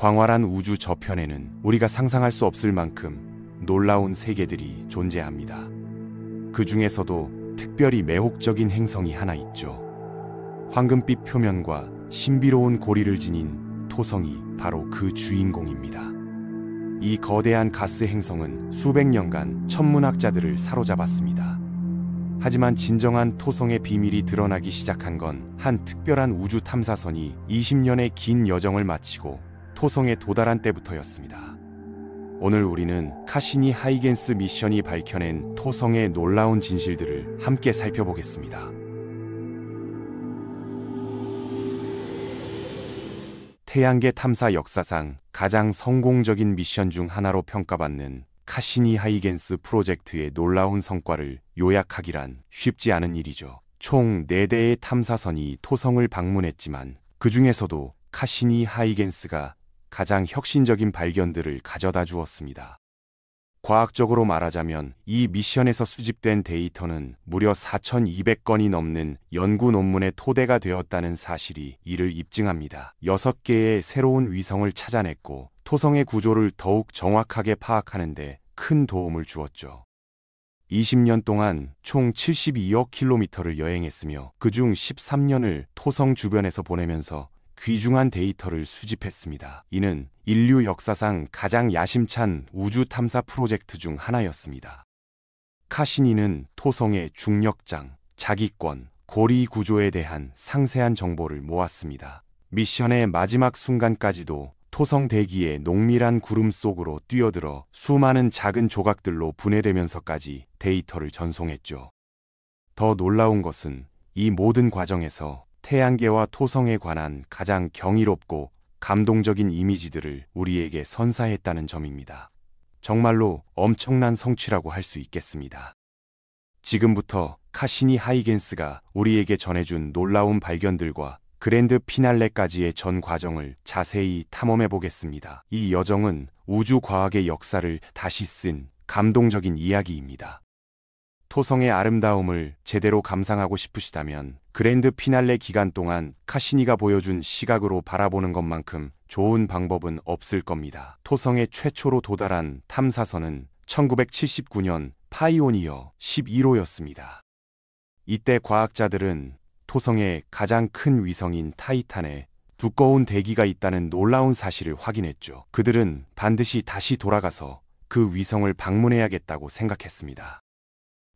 광활한 우주 저편에는 우리가 상상할 수 없을 만큼 놀라운 세계들이 존재합니다. 그 중에서도 특별히 매혹적인 행성이 하나 있죠. 황금빛 표면과 신비로운 고리를 지닌 토성이 바로 그 주인공입니다. 이 거대한 가스 행성은 수백 년간 천문학자들을 사로잡았습니다. 하지만 진정한 토성의 비밀이 드러나기 시작한 건 한 특별한 우주 탐사선이 20년의 긴 여정을 마치고 토성에 도달한 때부터였습니다. 오늘 우리는 카시니 하이겐스 미션이 밝혀낸 토성의 놀라운 진실들을 함께 살펴보겠습니다. 태양계 탐사 역사상 가장 성공적인 미션 중 하나로 평가받는 카시니 하이겐스 프로젝트의 놀라운 성과를 요약하기란 쉽지 않은 일이죠. 총 4대의 탐사선이 토성을 방문했지만 그 중에서도 카시니 하이겐스가 가장 혁신적인 발견들을 가져다 주었습니다. 과학적으로 말하자면 이 미션에서 수집된 데이터는 무려 4,200건이 넘는 연구 논문의 토대가 되었다는 사실이 이를 입증합니다. 6개의 새로운 위성을 찾아냈고 토성의 구조를 더욱 정확하게 파악하는 데 큰 도움을 주었죠. 20년 동안 총 72억 킬로미터를 여행했으며 그중 13년을 토성 주변에서 보내면서 귀중한 데이터를 수집했습니다. 이는 인류 역사상 가장 야심찬 우주 탐사 프로젝트 중 하나였습니다. 카시니는 토성의 중력장, 자기권, 고리 구조에 대한 상세한 정보를 모았습니다. 미션의 마지막 순간까지도 토성 대기의 농밀한 구름 속으로 뛰어들어 수많은 작은 조각들로 분해되면서까지 데이터를 전송했죠. 더 놀라운 것은 이 모든 과정에서 태양계와 토성에 관한 가장 경이롭고 감동적인 이미지들을 우리에게 선사했다는 점입니다. 정말로 엄청난 성취라고 할 수 있겠습니다. 지금부터 카시니 하이겐스가 우리에게 전해준 놀라운 발견들과 그랜드 피날레까지의 전 과정을 자세히 탐험해 보겠습니다. 이 여정은 우주 과학의 역사를 다시 쓴 감동적인 이야기입니다. 토성의 아름다움을 제대로 감상하고 싶으시다면 그랜드 피날레 기간 동안 카시니가 보여준 시각으로 바라보는 것만큼 좋은 방법은 없을 겁니다. 토성에 최초로 도달한 탐사선은 1979년 파이오니어 11호였습니다. 이때 과학자들은 토성의 가장 큰 위성인 타이탄에 두꺼운 대기가 있다는 놀라운 사실을 확인했죠. 그들은 반드시 다시 돌아가서 그 위성을 방문해야겠다고 생각했습니다.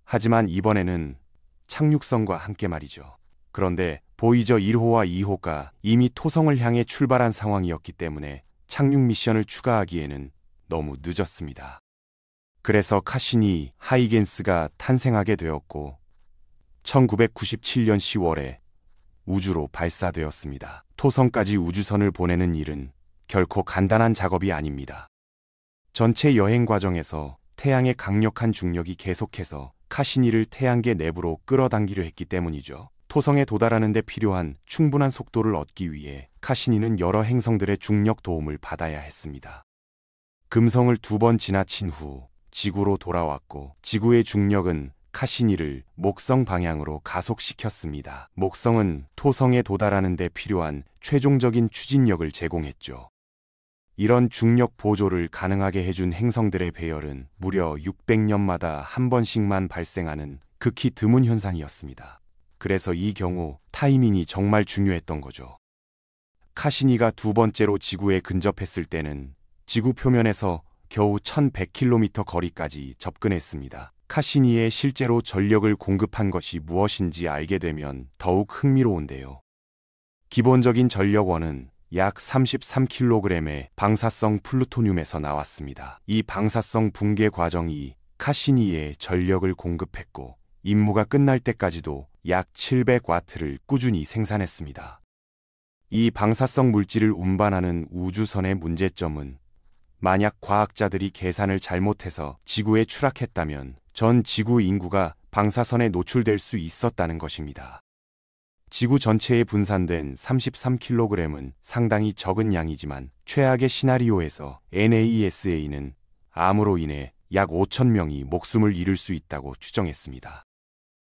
하지만 이번에는 착륙선과 함께 말이죠. 그런데 보이저 1호와 2호가 이미 토성을 향해 출발한 상황이었기 때문에 착륙 미션을 추가하기에는 너무 늦었습니다. 그래서 카시니 하이겐스가 탄생하게 되었고 1997년 10월에 우주로 발사되었습니다. 토성까지 우주선을 보내는 일은 결코 간단한 작업이 아닙니다. 전체 여행 과정에서 태양의 강력한 중력이 계속해서 카시니를 태양계 내부로 끌어당기려 했기 때문이죠. 토성에 도달하는 데 필요한 충분한 속도를 얻기 위해 카시니는 여러 행성들의 중력 도움을 받아야 했습니다. 금성을 2번 지나친 후 지구로 돌아왔고 지구의 중력은 카시니를 목성 방향으로 가속시켰습니다. 목성은 토성에 도달하는 데 필요한 최종적인 추진력을 제공했죠. 이런 중력 보조를 가능하게 해준 행성들의 배열은 무려 600년마다 한 번씩만 발생하는 극히 드문 현상이었습니다. 그래서 이 경우 타이밍이 정말 중요했던 거죠. 카시니가 2번째로 지구에 근접했을 때는 지구 표면에서 겨우 1100km 거리까지 접근했습니다. 카시니에 실제로 전력을 공급한 것이 무엇인지 알게 되면 더욱 흥미로운데요. 기본적인 전력원은 약 33kg의 방사성 플루토늄에서 나왔습니다. 이 방사성 붕괴 과정이 카시니에 전력을 공급했고 임무가 끝날 때까지도 약 700W를 꾸준히 생산했습니다. 이 방사성 물질을 운반하는 우주선의 문제점은 만약 과학자들이 계산을 잘못해서 지구에 추락했다면 전 지구 인구가 방사선에 노출될 수 있었다는 것입니다. 지구 전체에 분산된 33kg은 상당히 적은 양이지만 최악의 시나리오에서 NASA는 암으로 인해 약 5,000명이 목숨을 잃을 수 있다고 추정했습니다.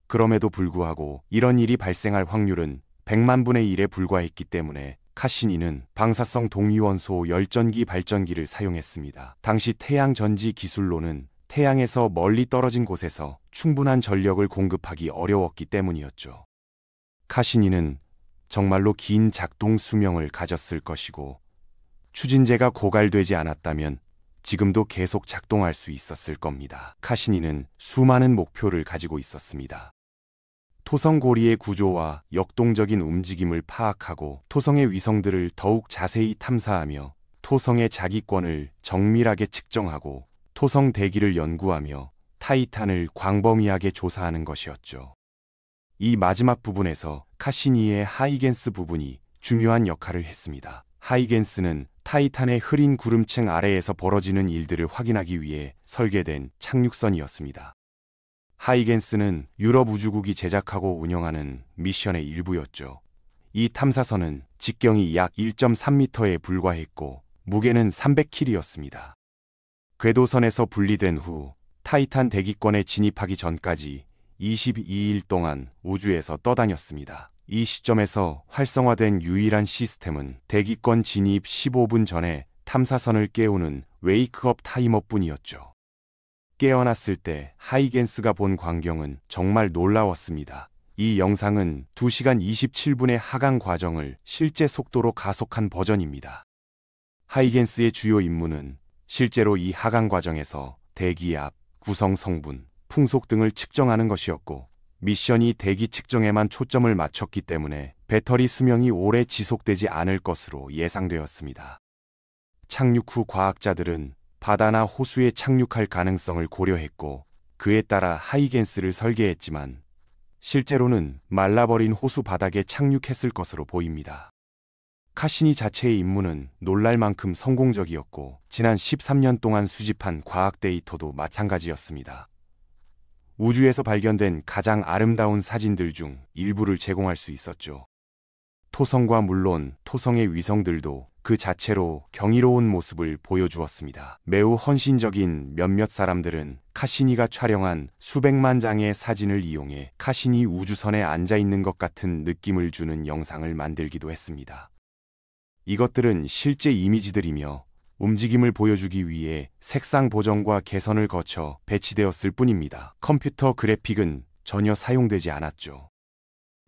그럼에도 불구하고 이런 일이 발생할 확률은 100만 분의 1에 불과했기 때문에 카시니는 방사성 동위원소 열전기 발전기를 사용했습니다. 당시 태양 전지 기술로는 태양에서 멀리 떨어진 곳에서 충분한 전력을 공급하기 어려웠기 때문이었죠. 카시니는 정말로 긴 작동 수명을 가졌을 것이고 추진제가 고갈되지 않았다면 지금도 계속 작동할 수 있었을 겁니다. 카시니는 수많은 목표를 가지고 있었습니다. 토성 고리의 구조와 역동적인 움직임을 파악하고 토성의 위성들을 더욱 자세히 탐사하며 토성의 자기권을 정밀하게 측정하고 토성 대기를 연구하며 타이탄을 광범위하게 조사하는 것이었죠. 이 마지막 부분에서 카시니의 하이겐스 부분이 중요한 역할을 했습니다. 하이겐스는 타이탄의 흐린 구름층 아래에서 벌어지는 일들을 확인하기 위해 설계된 착륙선이었습니다. 하이겐스는 유럽 우주국이 제작하고 운영하는 미션의 일부였죠. 이 탐사선은 직경이 약 1.3m에 불과했고 무게는 300kg였습니다. 궤도선에서 분리된 후 타이탄 대기권에 진입하기 전까지 22일 동안 우주에서 떠다녔습니다. 이 시점에서 활성화된 유일한 시스템은 대기권 진입 15분 전에 탐사선을 깨우는 웨이크업 타이머뿐이었죠. 깨어났을 때 하이겐스가 본 광경은 정말 놀라웠습니다. 이 영상은 2시간 27분의 하강 과정을 실제 속도로 가속한 버전입니다. 하이겐스의 주요 임무는 실제로 이 하강 과정에서 대기압, 구성 성분, 풍속 등을 측정하는 것이었고 미션이 대기 측정에만 초점을 맞췄기 때문에 배터리 수명이 오래 지속되지 않을 것으로 예상되었습니다. 착륙 후 과학자들은 바다나 호수에 착륙할 가능성을 고려했고 그에 따라 하이겐스를 설계했지만 실제로는 말라버린 호수 바닥에 착륙했을 것으로 보입니다. 카시니 자체의 임무는 놀랄 만큼 성공적이었고 지난 13년 동안 수집한 과학 데이터도 마찬가지였습니다. 우주에서 발견된 가장 아름다운 사진들 중 일부를 제공할 수 있었죠. 토성과 물론 토성의 위성들도 그 자체로 경이로운 모습을 보여주었습니다. 매우 헌신적인 몇몇 사람들은 카시니가 촬영한 수백만 장의 사진을 이용해 카시니 우주선에 앉아 있는 것 같은 느낌을 주는 영상을 만들기도 했습니다. 이것들은 실제 이미지들이며 움직임을 보여주기 위해 색상 보정과 개선을 거쳐 배치되었을 뿐입니다. 컴퓨터 그래픽은 전혀 사용되지 않았죠.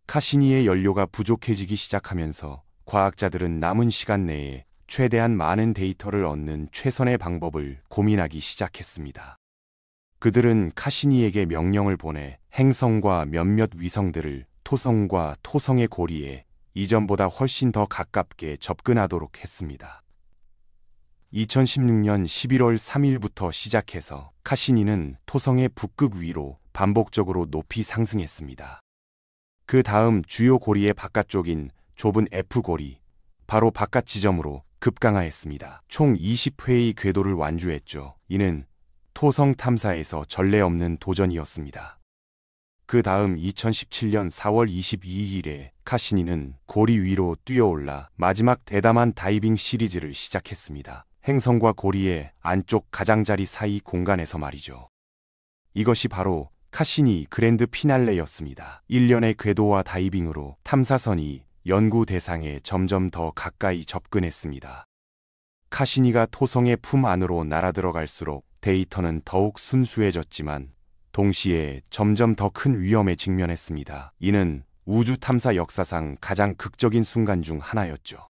카시니의 연료가 부족해지기 시작하면서 과학자들은 남은 시간 내에 최대한 많은 데이터를 얻는 최선의 방법을 고민하기 시작했습니다. 그들은 카시니에게 명령을 보내 행성과 몇몇 위성들을 토성과 토성의 고리에 이전보다 훨씬 더 가깝게 접근하도록 했습니다. 2016년 11월 3일부터 시작해서 카시니는 토성의 북극 위로 반복적으로 높이 상승했습니다. 그 다음 주요 고리의 바깥쪽인 좁은 F고리, 바로 바깥 지점으로 급강하했습니다. 총 20회의 궤도를 완주했죠. 이는 토성 탐사에서 전례 없는 도전이었습니다. 그 다음 2017년 4월 22일에 카시니는 고리 위로 뛰어올라 마지막 대담한 다이빙 시리즈를 시작했습니다. 행성과 고리의 안쪽 가장자리 사이 공간에서 말이죠. 이것이 바로 카시니 그랜드 피날레였습니다. 1년의 궤도와 다이빙으로 탐사선이 연구 대상에 점점 더 가까이 접근했습니다. 카시니가 토성의 품 안으로 날아들어갈수록 데이터는 더욱 순수해졌지만 동시에 점점 더 큰 위험에 직면했습니다. 이는 우주 탐사 역사상 가장 극적인 순간 중 하나였죠.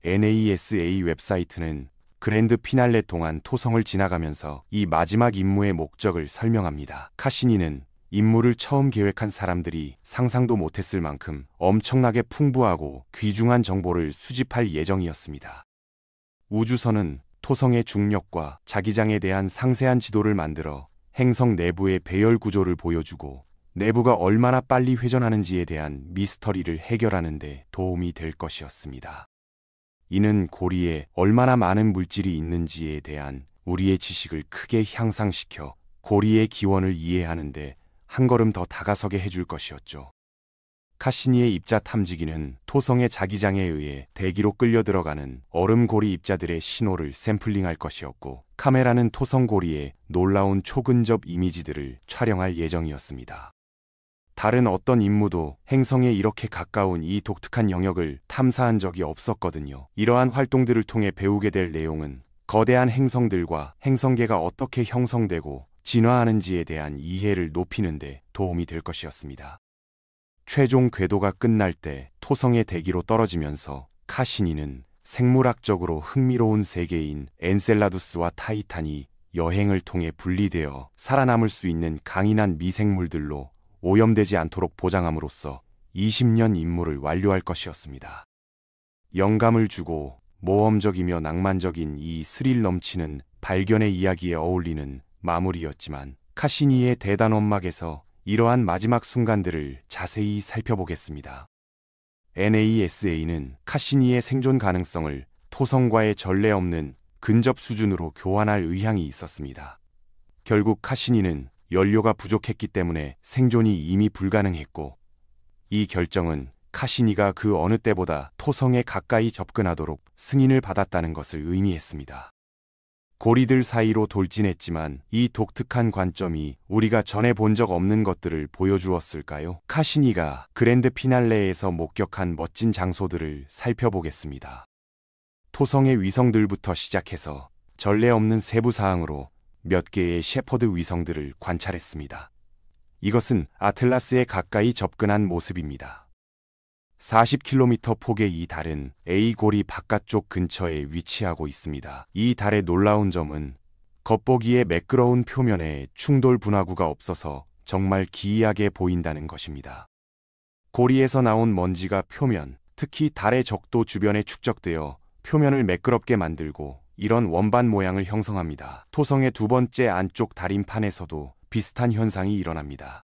NASA 웹사이트는 그랜드 피날레 동안 토성을 지나가면서 이 마지막 임무의 목적을 설명합니다. 카시니는 임무를 처음 계획한 사람들이 상상도 못했을 만큼 엄청나게 풍부하고 귀중한 정보를 수집할 예정이었습니다. 우주선은 토성의 중력과 자기장에 대한 상세한 지도를 만들어 행성 내부의 배열 구조를 보여주고 내부가 얼마나 빨리 회전하는지에 대한 미스터리를 해결하는 데 도움이 될 것이었습니다. 이는 고리에 얼마나 많은 물질이 있는지에 대한 우리의 지식을 크게 향상시켜 고리의 기원을 이해하는 데 한 걸음 더 다가서게 해줄 것이었죠. 카시니의 입자 탐지기는 토성의 자기장에 의해 대기로 끌려 들어가는 얼음고리 입자들의 신호를 샘플링할 것이었고 카메라는 토성 고리의 놀라운 초근접 이미지들을 촬영할 예정이었습니다. 다른 어떤 임무도 행성에 이렇게 가까운 이 독특한 영역을 탐사한 적이 없었거든요. 이러한 활동들을 통해 배우게 될 내용은 거대한 행성들과 행성계가 어떻게 형성되고 진화하는지에 대한 이해를 높이는 데 도움이 될 것이었습니다. 최종 궤도가 끝날 때 토성의 대기로 떨어지면서 카시니는 생물학적으로 흥미로운 세계인 엔셀라두스와 타이탄이 여행을 통해 분리되어 살아남을 수 있는 강인한 미생물들로 오염되지 않도록 보장함으로써 20년 임무를 완료할 것이었습니다. 영감을 주고 모험적이며 낭만적인 이 스릴 넘치는 발견의 이야기에 어울리는 마무리였지만 카시니의 대단 원막에서 이러한 마지막 순간들을 자세히 살펴보겠습니다. NASA는 카시니의 생존 가능성을 토성과의 전례 없는 근접 수준으로 교환할 의향이 있었습니다. 결국 카시니는 연료가 부족했기 때문에 생존이 이미 불가능했고, 이 결정은 카시니가 그 어느 때보다 토성에 가까이 접근하도록 승인을 받았다는 것을 의미했습니다. 고리들 사이로 돌진했지만 이 독특한 관점이 우리가 전에 본 적 없는 것들을 보여주었을까요? 카시니가 그랜드 피날레에서 목격한 멋진 장소들을 살펴보겠습니다. 토성의 위성들부터 시작해서 전례 없는 세부 사항으로 몇 개의 셰퍼드 위성들을 관찰했습니다. 이것은 아틀라스에 가까이 접근한 모습입니다. 40km 폭의 이 달은 A고리 바깥쪽 근처에 위치하고 있습니다. 이 달의 놀라운 점은 겉보기에 매끄러운 표면에 충돌 분화구가 없어서 정말 기이하게 보인다는 것입니다. 고리에서 나온 먼지가 표면, 특히 달의 적도 주변에 축적되어 표면을 매끄럽게 만들고 이런 원반 모양을 형성합니다. 토성의 두 번째 안쪽 달인판에서도 비슷한 현상이 일어납니다.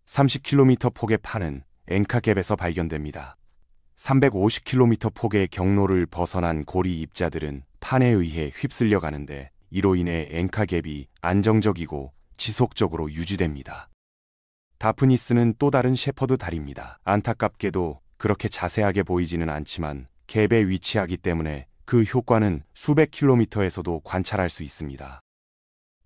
30km 폭의 판은 엔카갭에서 발견됩니다. 350km 폭의 경로를 벗어난 고리 입자들은 판에 의해 휩쓸려 가는데 이로 인해 엔카갭이 안정적이고 지속적으로 유지됩니다. 다프니스는 또 다른 셰퍼드 달입니다. 안타깝게도 그렇게 자세하게 보이지는 않지만 갭에 위치하기 때문에 그 효과는 수백 킬로미터에서도 관찰할 수 있습니다.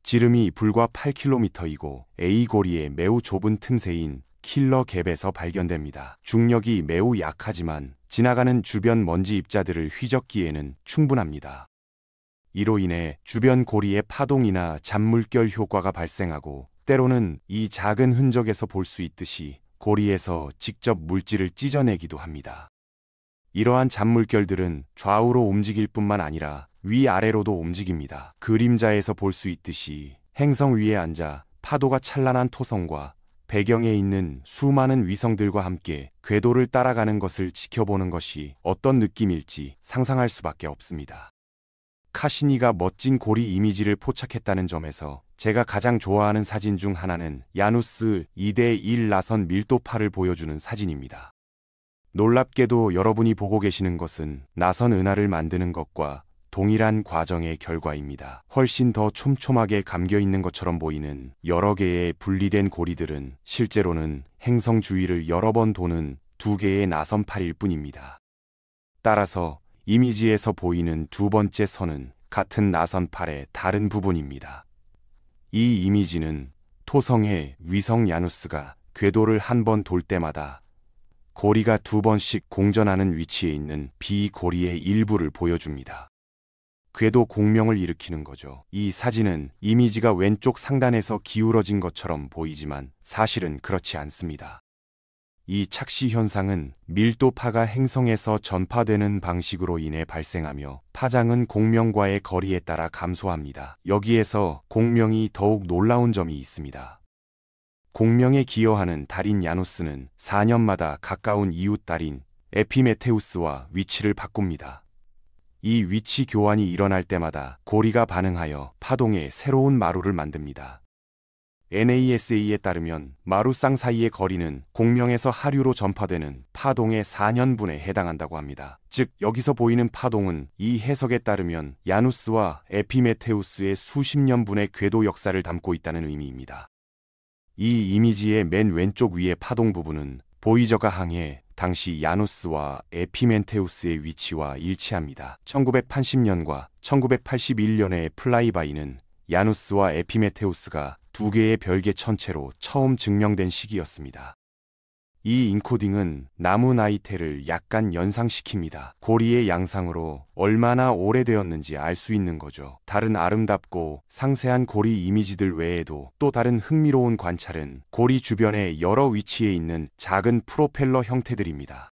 지름이 불과 8km이고 A고리의 매우 좁은 틈새인 킬러 갭에서 발견됩니다. 중력이 매우 약하지만 지나가는 주변 먼지 입자들을 휘젓기에는 충분합니다. 이로 인해 주변 고리의 파동이나 잔물결 효과가 발생하고 때로는 이 작은 흔적에서 볼 수 있듯이 고리에서 직접 물질을 찢어내기도 합니다. 이러한 잔물결들은 좌우로 움직일 뿐만 아니라 위아래로도 움직입니다. 그림자에서 볼 수 있듯이 행성 위에 앉아 파도가 찬란한 토성과 배경에 있는 수많은 위성들과 함께 궤도를 따라가는 것을 지켜보는 것이 어떤 느낌일지 상상할 수밖에 없습니다. 카시니가 멋진 고리 이미지를 포착했다는 점에서 제가 가장 좋아하는 사진 중 하나는 야누스 2:1 나선 밀도파를 보여주는 사진입니다. 놀랍게도 여러분이 보고 계시는 것은 나선 은하를 만드는 것과 동일한 과정의 결과입니다. 훨씬 더 촘촘하게 감겨있는 것처럼 보이는 여러 개의 분리된 고리들은 실제로는 행성 주위를 여러 번 도는 두 개의 나선팔일 뿐입니다. 따라서 이미지에서 보이는 두 번째 선은 같은 나선팔의 다른 부분입니다. 이 이미지는 토성의 위성 야누스가 궤도를 한 번 돌 때마다 고리가 두 번씩 공전하는 위치에 있는 비고리의 일부를 보여줍니다. 궤도 공명을 일으키는 거죠. 이 사진은 이미지가 왼쪽 상단에서 기울어진 것처럼 보이지만 사실은 그렇지 않습니다. 이 착시 현상은 밀도파가 행성에서 전파되는 방식으로 인해 발생하며 파장은 공명과의 거리에 따라 감소합니다. 여기에서 공명이 더욱 놀라운 점이 있습니다. 공명에 기여하는 달인 야누스는 4년마다 가까운 이웃 달인 에피메테우스와 위치를 바꿉니다. 이 위치 교환이 일어날 때마다 고리가 반응하여 파동에 새로운 마루를 만듭니다. NASA에 따르면 마루 쌍 사이의 거리는 공명에서 하류로 전파되는 파동의 4년분에 해당한다고 합니다. 즉 여기서 보이는 파동은 이 해석에 따르면 야누스와 에피메테우스의 수십 년분의 궤도 역사를 담고 있다는 의미입니다. 이 이미지의 맨 왼쪽 위의 파동 부분은 보이저가 항해 당시 야누스와 에피멘테우스의 위치와 일치합니다. 1980년과 1981년의 플라이바이는 야누스와 에피메테우스가 두 개의 별개 천체로 처음 증명된 시기였습니다. 이 인코딩은 나무 나이테를 약간 연상시킵니다. 고리의 양상으로 얼마나 오래되었는지 알 수 있는 거죠. 다른 아름답고 상세한 고리 이미지들 외에도 또 다른 흥미로운 관찰은 고리 주변의 여러 위치에 있는 작은 프로펠러 형태들입니다.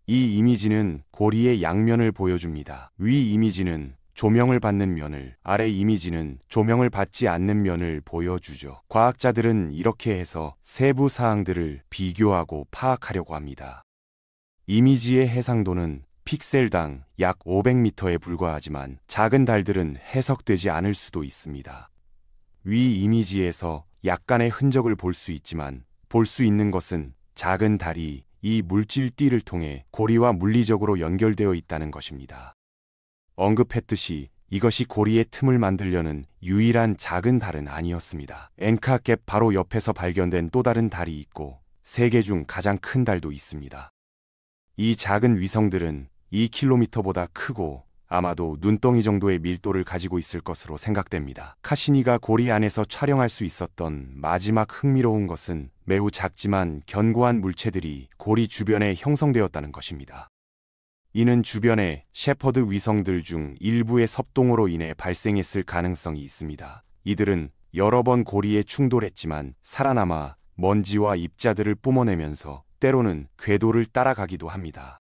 이 이미지는 고리의 양면을 보여줍니다. 위 이미지는 조명을 받는 면을, 아래 이미지는 조명을 받지 않는 면을 보여주죠. 과학자들은 이렇게 해서 세부 사항들을 비교하고 파악하려고 합니다. 이미지의 해상도는 픽셀당 약 500m에 불과하지만 작은 달들은 해석되지 않을 수도 있습니다. 위 이미지에서 약간의 흔적을 볼 수 있지만 볼 수 있는 것은 작은 달이 이 물질띠를 통해 고리와 물리적으로 연결되어 있다는 것입니다. 언급했듯이 이것이 고리의 틈을 만들려는 유일한 작은 달은 아니었습니다. 엔카갭 바로 옆에서 발견된 또 다른 달이 있고 세계 중 가장 큰 달도 있습니다. 이 작은 위성들은 2km보다 크고 아마도 눈덩이 정도의 밀도를 가지고 있을 것으로 생각됩니다. 카시니가 고리 안에서 촬영할 수 있었던 마지막 흥미로운 것은 매우 작지만 견고한 물체들이 고리 주변에 형성되었다는 것입니다. 이는 주변의 셰퍼드 위성들 중 일부의 섭동으로 인해 발생했을 가능성이 있습니다. 이들은 여러 번 고리에 충돌했지만 살아남아 먼지와 입자들을 뿜어내면서 때로는 궤도를 따라가기도 합니다.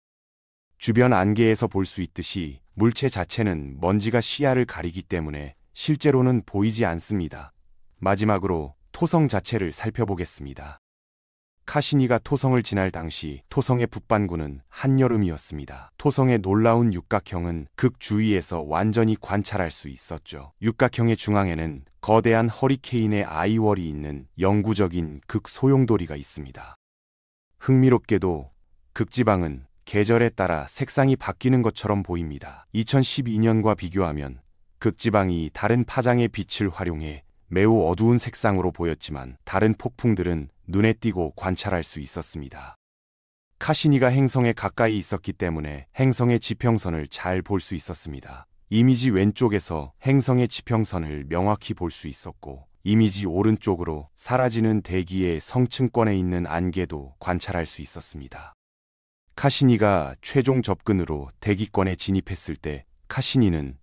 주변 안개에서 볼 수 있듯이 물체 자체는 먼지가 시야를 가리기 때문에 실제로는 보이지 않습니다. 마지막으로 토성 자체를 살펴보겠습니다. 카시니가 토성을 지날 당시 토성의 북반구는 한여름이었습니다. 토성의 놀라운 육각형은 극 주위에서 완전히 관찰할 수 있었죠. 육각형의 중앙에는 거대한 허리케인의 아이월이 있는 영구적인 극소용돌이가 있습니다. 흥미롭게도 극지방은 계절에 따라 색상이 바뀌는 것처럼 보입니다. 2012년과 비교하면 극지방이 다른 파장의 빛을 활용해 매우 어두운 색상으로 보였지만 다른 폭풍들은 눈에 띄고 관찰할 수 있었습니다. 카시니가 행성에 가까이 있었기 때문에 행성의 지평선을 잘 볼 수 있었습니다. 이미지 왼쪽에서 행성의 지평선을 명확히 볼 수 있었고 이미지 오른쪽으로 사라지는 대기의 성층권에 있는 안개도 관찰할 수 있었습니다. 카시니가 최종 접근으로 대기권에 진입했을 때 카시니는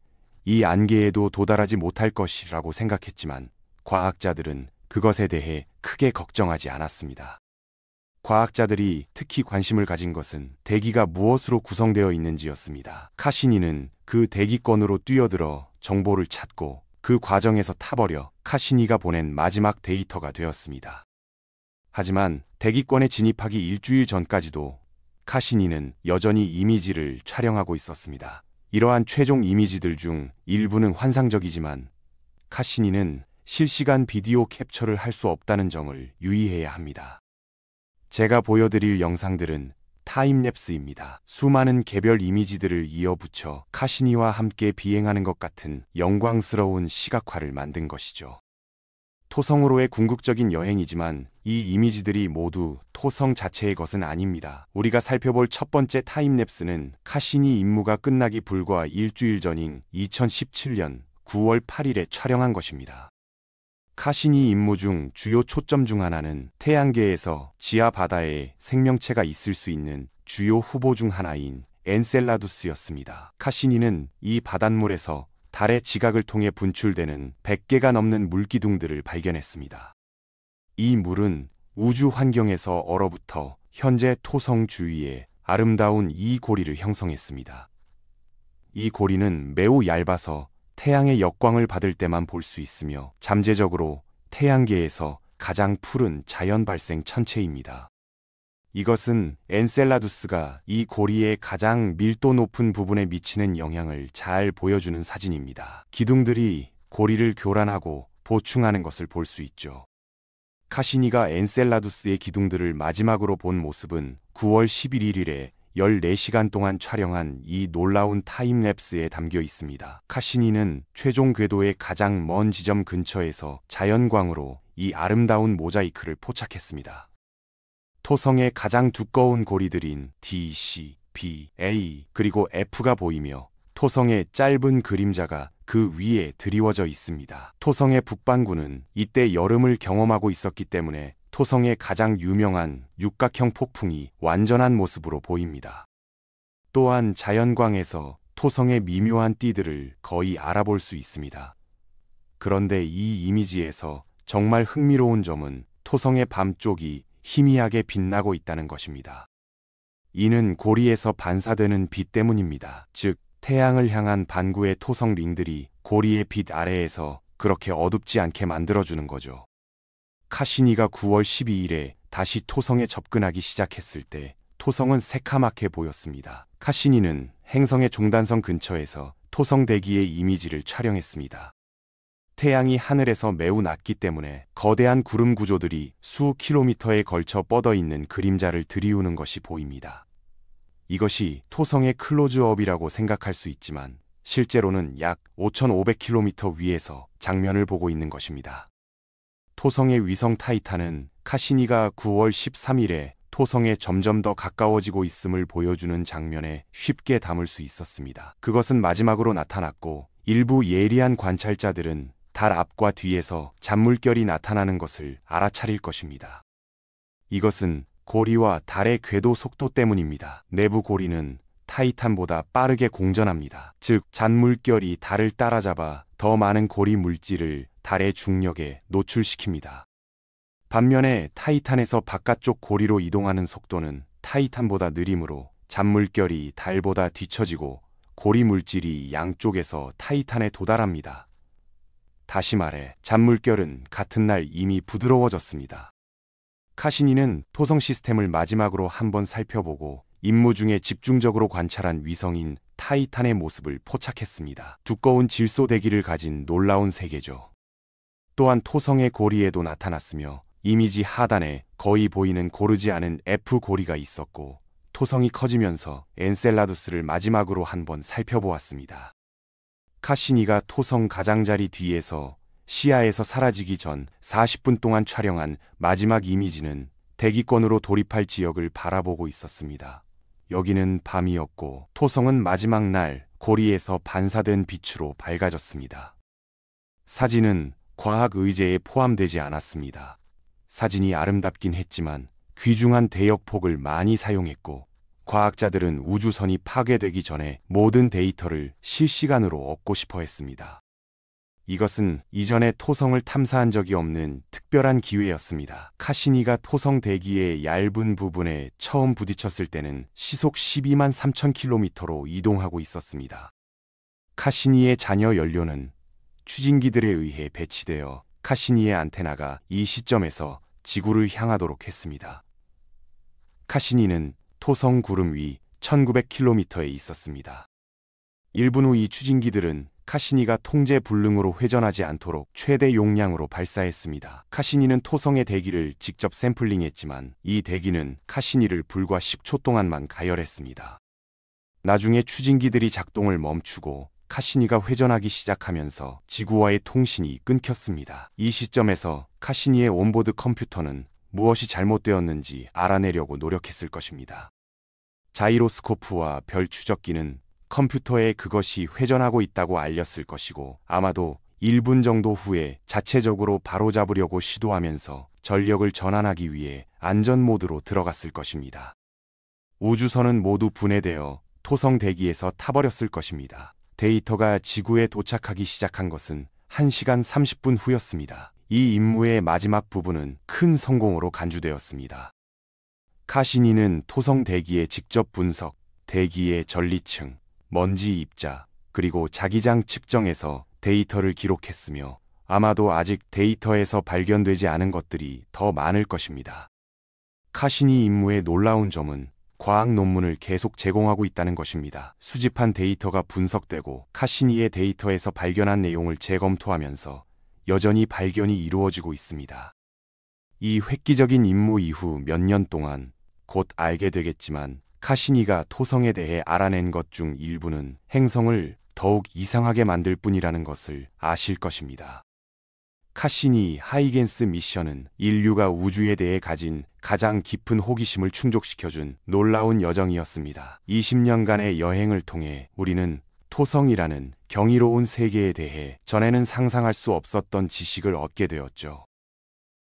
이 안개에도 도달하지 못할 것이라고 생각했지만 과학자들은 그것에 대해 크게 걱정하지 않았습니다. 과학자들이 특히 관심을 가진 것은 대기가 무엇으로 구성되어 있는지였습니다. 카시니는 그 대기권으로 뛰어들어 정보를 찾고 그 과정에서 타버려 카시니가 보낸 마지막 데이터가 되었습니다. 하지만 대기권에 진입하기 일주일 전까지도 카시니는 여전히 이미지를 촬영하고 있었습니다. 이러한 최종 이미지들 중 일부는 환상적이지만 카시니는 실시간 비디오 캡처를 할 수 없다는 점을 유의해야 합니다. 제가 보여드릴 영상들은 타임랩스입니다. 수많은 개별 이미지들을 이어붙여 카시니와 함께 비행하는 것 같은 영광스러운 시각화를 만든 것이죠. 토성으로의 궁극적인 여행이지만 이 이미지들이 모두 토성 자체의 것은 아닙니다. 우리가 살펴볼 첫 번째 타임랩스는 카시니 임무가 끝나기 불과 일주일 전인 2017년 9월 8일에 촬영한 것입니다. 카시니 임무 중 주요 초점 중 하나는 태양계에서 지하 바다에 생명체가 있을 수 있는 주요 후보 중 하나인 엔셀라두스였습니다. 카시니는 이 바닷물에서 달의 지각을 통해 분출되는 100개가 넘는 물기둥들을 발견했습니다. 이 물은 우주 환경에서 얼어붙어 현재 토성 주위에 아름다운 이 고리를 형성했습니다. 이 고리는 매우 얇아서 태양의 역광을 받을 때만 볼 수 있으며 잠재적으로 태양계에서 가장 푸른 자연 발생 천체입니다. 이것은 엔셀라두스가 이 고리의 가장 밀도 높은 부분에 미치는 영향을 잘 보여주는 사진입니다. 기둥들이 고리를 교란하고 보충하는 것을 볼 수 있죠. 카시니가 엔셀라두스의 기둥들을 마지막으로 본 모습은 9월 11일에 14시간 동안 촬영한 이 놀라운 타임랩스에 담겨 있습니다. 카시니는 최종 궤도의 가장 먼 지점 근처에서 자연광으로 이 아름다운 모자이크를 포착했습니다. 토성의 가장 두꺼운 고리들인 D, C, B, A 그리고 F가 보이며 토성의 짧은 그림자가 그 위에 드리워져 있습니다. 토성의 북반구는 이때 여름을 경험하고 있었기 때문에 토성의 가장 유명한 육각형 폭풍이 완전한 모습으로 보입니다. 또한 자연광에서 토성의 미묘한 띠들을 거의 알아볼 수 있습니다. 그런데 이 이미지에서 정말 흥미로운 점은 토성의 밤쪽이 희미하게 빛나고 있다는 것입니다. 이는 고리에서 반사되는 빛 때문입니다. 즉, 태양을 향한 반구의 토성 링들이 고리의 빛 아래에서 그렇게 어둡지 않게 만들어주는 거죠. 카시니가 9월 12일에 다시 토성에 접근하기 시작했을 때 토성은 새카맣게 보였습니다. 카시니는 행성의 종단선 근처에서 토성 대기의 이미지를 촬영했습니다. 태양이 하늘에서 매우 낮기 때문에 거대한 구름 구조들이 수 킬로미터에 걸쳐 뻗어 있는 그림자를 들이우는 것이 보입니다. 이것이 토성의 클로즈업이라고 생각할 수 있지만 실제로는 약 5,500km 위에서 장면을 보고 있는 것입니다. 토성의 위성 타이탄은 카시니가 9월 13일에 토성에 점점 더 가까워지고 있음을 보여주는 장면에 쉽게 담을 수 있었습니다. 그것은 마지막으로 나타났고 일부 예리한 관찰자들은 달 앞과 뒤에서 잔물결이 나타나는 것을 알아차릴 것입니다. 이것은 고리와 달의 궤도 속도 때문입니다. 내부 고리는 타이탄보다 빠르게 공전합니다. 즉, 잔물결이 달을 따라잡아 더 많은 고리 물질을 달의 중력에 노출시킵니다. 반면에 타이탄에서 바깥쪽 고리로 이동하는 속도는 타이탄보다 느리므로 잔물결이 달보다 뒤처지고 고리 물질이 양쪽에서 타이탄에 도달합니다. 다시 말해 잔물결은 같은 날 이미 부드러워졌습니다. 카시니는 토성 시스템을 마지막으로 한번 살펴보고 임무 중에 집중적으로 관찰한 위성인 타이탄의 모습을 포착했습니다. 두꺼운 질소 대기를 가진 놀라운 세계죠. 또한 토성의 고리에도 나타났으며 이미지 하단에 거의 보이는 고르지 않은 F 고리가 있었고 토성이 커지면서 엔셀라두스를 마지막으로 한번 살펴보았습니다. 카시니가 토성 가장자리 뒤에서 시야에서 사라지기 전 40분 동안 촬영한 마지막 이미지는 대기권으로 돌입할 지역을 바라보고 있었습니다. 여기는 밤이었고 토성은 마지막 날 고리에서 반사된 빛으로 밝아졌습니다. 사진은 과학 의제에 포함되지 않았습니다. 사진이 아름답긴 했지만 귀중한 대역폭을 많이 사용했고 과학자들은 우주선이 파괴되기 전에 모든 데이터를 실시간으로 얻고 싶어 했습니다. 이것은 이전에 토성을 탐사한 적이 없는 특별한 기회였습니다. 카시니가 토성 대기의 얇은 부분에 처음 부딪혔을 때는 시속 12만 3,000km로 이동하고 있었습니다. 카시니의 잔여 연료는 추진기들에 의해 배치되어 카시니의 안테나가 이 시점에서 지구를 향하도록 했습니다. 카시니는 토성 구름 위 1900km에 있었습니다. 1분 후 이 추진기들은 카시니가 통제 불능으로 회전하지 않도록 최대 용량으로 발사했습니다. 카시니는 토성의 대기를 직접 샘플링했지만 이 대기는 카시니를 불과 10초 동안만 가열했습니다. 나중에 추진기들이 작동을 멈추고 카시니가 회전하기 시작하면서 지구와의 통신이 끊겼습니다. 이 시점에서 카시니의 온보드 컴퓨터는 무엇이 잘못되었는지 알아내려고 노력했을 것입니다. 자이로스코프와 별 추적기는 컴퓨터에 그것이 회전하고 있다고 알렸을 것이고 아마도 1분 정도 후에 자체적으로 바로잡으려고 시도하면서 전력을 전환하기 위해 안전 모드로 들어갔을 것입니다. 우주선은 모두 분해되어 토성 대기에서 타버렸을 것입니다. 데이터가 지구에 도착하기 시작한 것은 1시간 30분 후였습니다. 이 임무의 마지막 부분은 큰 성공으로 간주되었습니다. 카시니는 토성 대기의 직접 분석, 대기의 전리층, 먼지 입자, 그리고 자기장 측정에서 데이터를 기록했으며 아마도 아직 데이터에서 발견되지 않은 것들이 더 많을 것입니다. 카시니 임무의 놀라운 점은 과학 논문을 계속 제공하고 있다는 것입니다. 수집한 데이터가 분석되고 카시니의 데이터에서 발견한 내용을 재검토하면서 여전히 발견이 이루어지고 있습니다. 이 획기적인 임무 이후 몇 년 동안 곧 알게 되겠지만 카시니가 토성에 대해 알아낸 것 중 일부는 행성을 더욱 이상하게 만들 뿐이라는 것을 아실 것입니다. 카시니 하이겐스 미션은 인류가 우주에 대해 가진 가장 깊은 호기심을 충족시켜준 놀라운 여정이었습니다. 20년간의 여행을 통해 우리는 토성이라는 경이로운 세계에 대해 전에는 상상할 수 없었던 지식을 얻게 되었죠.